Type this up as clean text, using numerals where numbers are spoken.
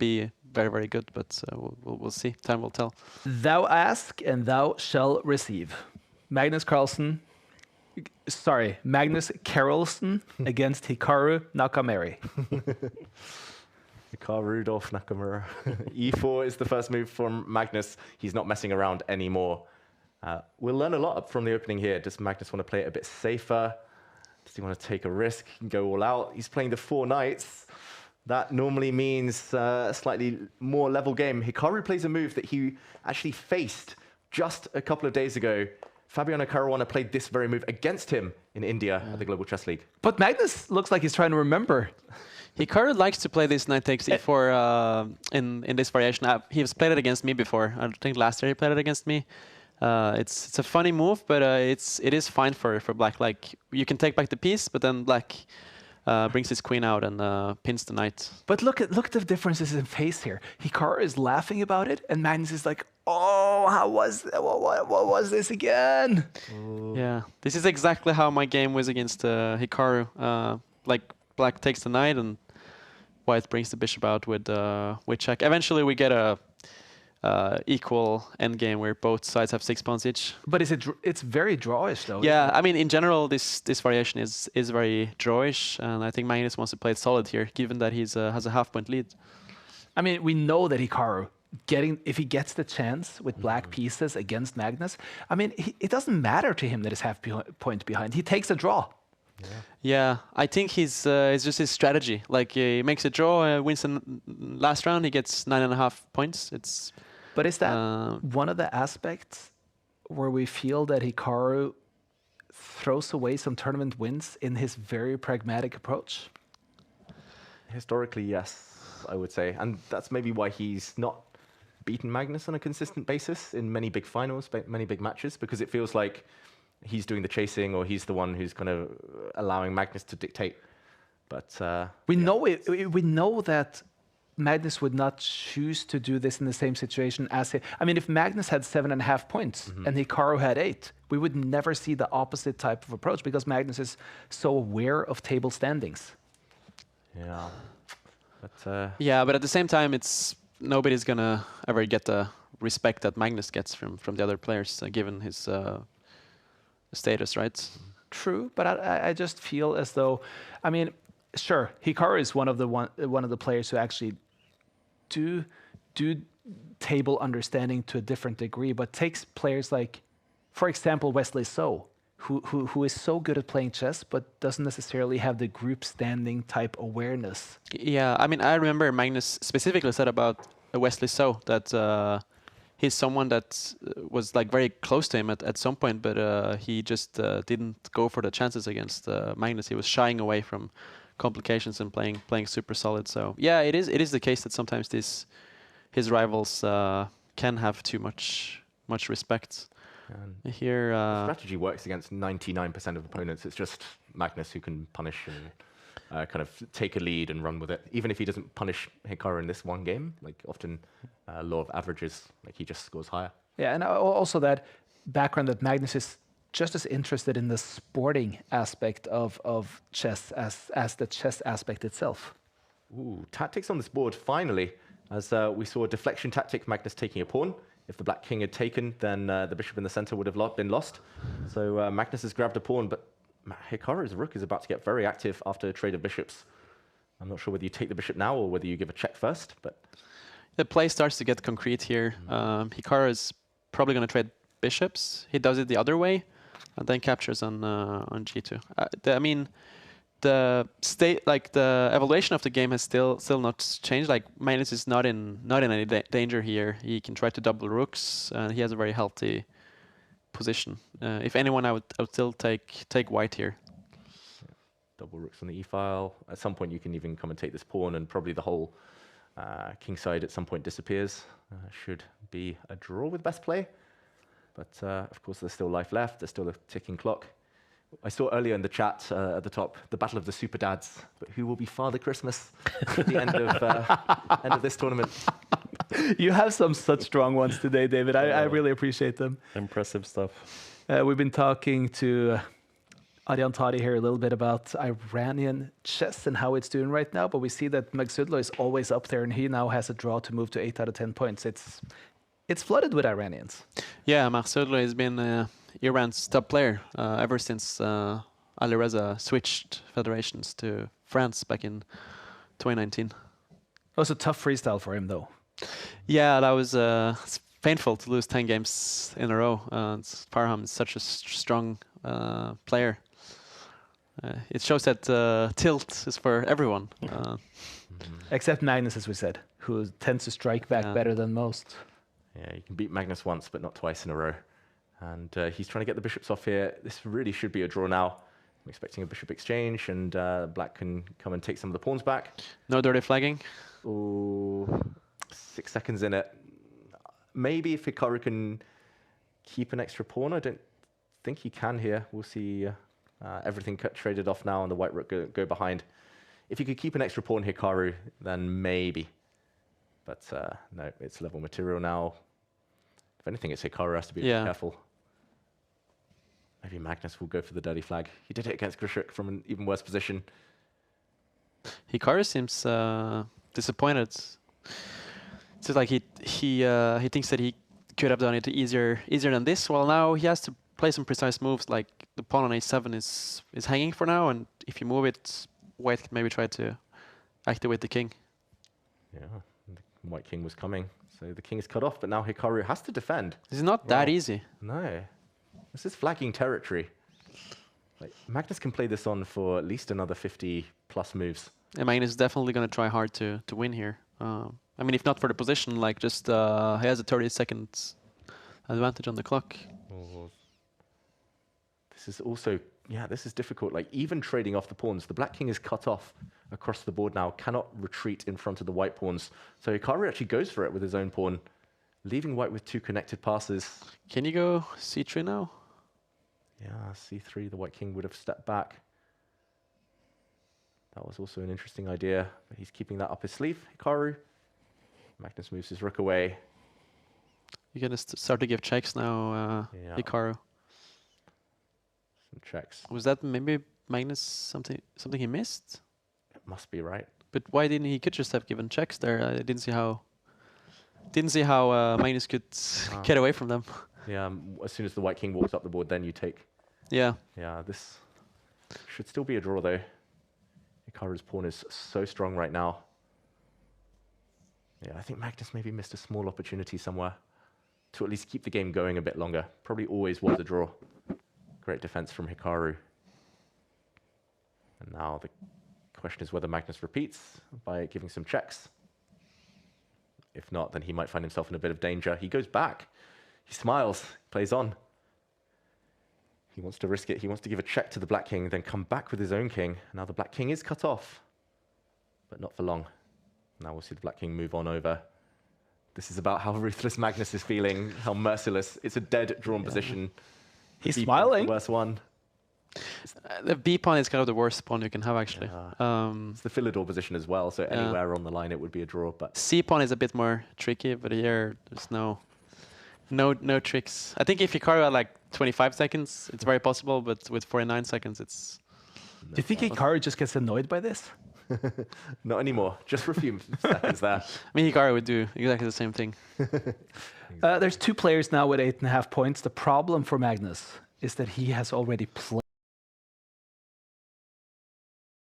be very, very good, but we'll see. Time will tell. Thou ask and thou shall receive. Magnus Carlsen against Hikaru Nakamura. Hikaru Rudolph Nakamura. E4 is the first move from Magnus. He's not messing around anymore. We'll learn a lot from the opening here. Does Magnus want to play it a bit safer? Does he want to take a risk and go all out? He's playing the 4 knights. That normally means a slightly more level game. Hikaru plays a move that he actually faced just a couple of days ago. Fabiano Caruana played this very move against him in India at the Global Chess League. But Magnus looks like he's trying to remember. Hikaru likes to play this knight takes e4 in this variation. He's played it against me before. I think last year he played it against me. It's a funny move, but it is fine for black. Like, you can take back the piece, but then black brings his queen out and pins the knight. But look at the differences in face here. Hikaru is laughing about it, and Magnus is like, "Oh, what was this again?" Yeah, this is exactly how my game was against Hikaru. Like, black takes the knight, and white brings the bishop out with check. Eventually, we get a equal endgame where both sides have 6 pawns each. But it's very drawish, though. Yeah, I mean, in general, this variation is very drawish, and I think Magnus wants to play it solid here, given that he's has a half-point lead. I mean, we know that Hikaru, if he gets the chance with black pieces against Magnus, I mean, it doesn't matter to him that he's half-point behind. He takes a draw. Yeah, I think it's just his strategy. Like, he makes a draw, wins the last round, he gets 9.5 points. But is that one of the aspects where we feel that Hikaru throws away some tournament wins in his very pragmatic approach? Historically, yes, I would say. And that's maybe why he's not beaten Magnus on a consistent basis in many big finals, many big matches, because it feels like he's doing the chasing, or he's the one who's kind of allowing Magnus to dictate. But we know that Magnus would not choose to do this in the same situation as he. I mean, if Magnus had 7.5 points and Hikaru had 8, we would never see the opposite type of approach, because Magnus is so aware of table standings. Yeah. But yeah, but at the same time, nobody's gonna ever get the respect that Magnus gets from the other players, given his status, right? True, but I just feel as though, I mean, sure, Hikaru is one of the players who actually do table understanding to a different degree, but takes players like, for example, Wesley So, who is so good at playing chess, but doesn't necessarily have the group standing type awareness. Yeah, I mean, I remember Magnus specifically said about Wesley So that he's someone that was like very close to him at some point, but he just didn't go for the chances against Magnus. He was shying away from complications and playing super solid. So yeah, it is the case that sometimes his rivals can have too much respect. And here, strategy works against 99% of opponents. It's just Magnus who can punish and kind of take a lead and run with it. Even if he doesn't punish Hikaru in this one game, like often law of averages, like he just scores higher. Yeah, and also that background that Magnus is just as interested in the sporting aspect of chess as the chess aspect itself. Ooh, tactics on this board, finally. As we saw a deflection tactic, Magnus taking a pawn. If the black king had taken, then the bishop in the center would have been lost. So Magnus has grabbed a pawn, but Hikaru's rook is about to get very active after a trade of bishops. I'm not sure whether you take the bishop now or whether you give a check first, but the play starts to get concrete here. Hikaru is probably going to trade bishops. He does it the other way, and then captures on g2. I mean, the evaluation of the game has still not changed. Like, Magnus is not in any danger here. He can try to double rooks, and he has a very healthy position. If anyone, I would still take white here. Double rooks on the e-file. At some point, you can even commentate this pawn, and probably the whole king side at some point disappears. Should be a draw with best play. But of course, there's still life left. There's still a ticking clock. I saw earlier in the chat at the top the battle of the Superdads. But who will be Father Christmas at the end of this tournament? You have some such strong ones today, David. I really appreciate them. Impressive stuff. We've been talking to Adrian Tadi here a little bit about Iranian chess and how it's doing right now, but we see that Magsudlo is always up there, and he now has a draw to move to 8 out of 10 points. It's flooded with Iranians. Yeah, Marcelo has been Iran's top player ever since Alireza switched federations to France back in 2019. It was a tough freestyle for him, though. Yeah, that was it's painful to lose 10 games in a row. Farham is such a strong player. It shows that tilt is for everyone. Except Magnus, as we said, who tends to strike back better than most. Yeah, you can beat Magnus once, but not twice in a row. And he's trying to get the bishops off here. This really should be a draw now. I'm expecting a bishop exchange, and black can come and take some of the pawns back. No dirty flagging. Ooh, 6 seconds in it. Maybe if Hikaru can keep an extra pawn. I don't think he can here. We'll see everything traded off now and the white rook go behind. If he could keep an extra pawn, Hikaru, then maybe. But no, it's level material now. If anything, it's Hikaru has to be careful. Maybe Magnus will go for the dirty flag. He did it against Grishuk from an even worse position. Hikaru seems disappointed. It's just like he thinks that he could have done it easier than this. Well, now he has to play some precise moves. Like the pawn on a7 is hanging for now, and if you move it, white can maybe try to activate the king. Yeah, the white king was coming, so the king is cut off. But now Hikaru has to defend. This is not that easy. No, this is flagging territory. Like Magnus can play this on for at least another 50+ moves. And Magnus is definitely going to try hard to win here. I mean, if not for the position, like just he has a 30-second advantage on the clock. Oh. This is also, this is difficult. Like even trading off the pawns, the black king is cut off across the board now, cannot retreat in front of the white pawns. So Hikaru actually goes for it with his own pawn, leaving white with 2 connected passes. Can you go c3 now? Yeah, c3, the white king would have stepped back. That was also an interesting idea, but he's keeping that up his sleeve, Hikaru. Magnus moves his rook away. You're going to start to give checks now, Hikaru. Some checks. Was that maybe Magnus something he missed? It must be, right? But why didn't he could just have given checks there? I didn't see how Magnus could get away from them. Yeah, as soon as the white king walks up the board, then you take. Yeah. Yeah, this should still be a draw, though. Hikaru's pawn is so strong right now. Yeah, I think Magnus maybe missed a small opportunity somewhere to at least keep the game going a bit longer. Probably always was a draw. Great defense from Hikaru. And now the question is whether Magnus repeats by giving some checks. If not, then he might find himself in a bit of danger. He goes back. He smiles, plays on. He wants to risk it. He wants to give a check to the black king, then come back with his own king. Now the black king is cut off, but not for long. Now we'll see the black king move on over. This is about how ruthless Magnus is feeling, how merciless. It's a dead drawn position. He's smiling. The worst one. The B pawn is kind of the worst pawn you can have, actually. It's the Philidor position as well, so anywhere on the line it would be a draw. But C pawn is a bit more tricky, but here there's no tricks. I think if Hikaru had like 25 seconds, it's very possible, but with 49 seconds, it's... Do you think Hikaru just gets annoyed by this? Not anymore. Just for a few seconds there. I mean, Hikaru would do exactly the same thing. There's 2 players now with 8.5 points. The problem for Magnus is that he has already played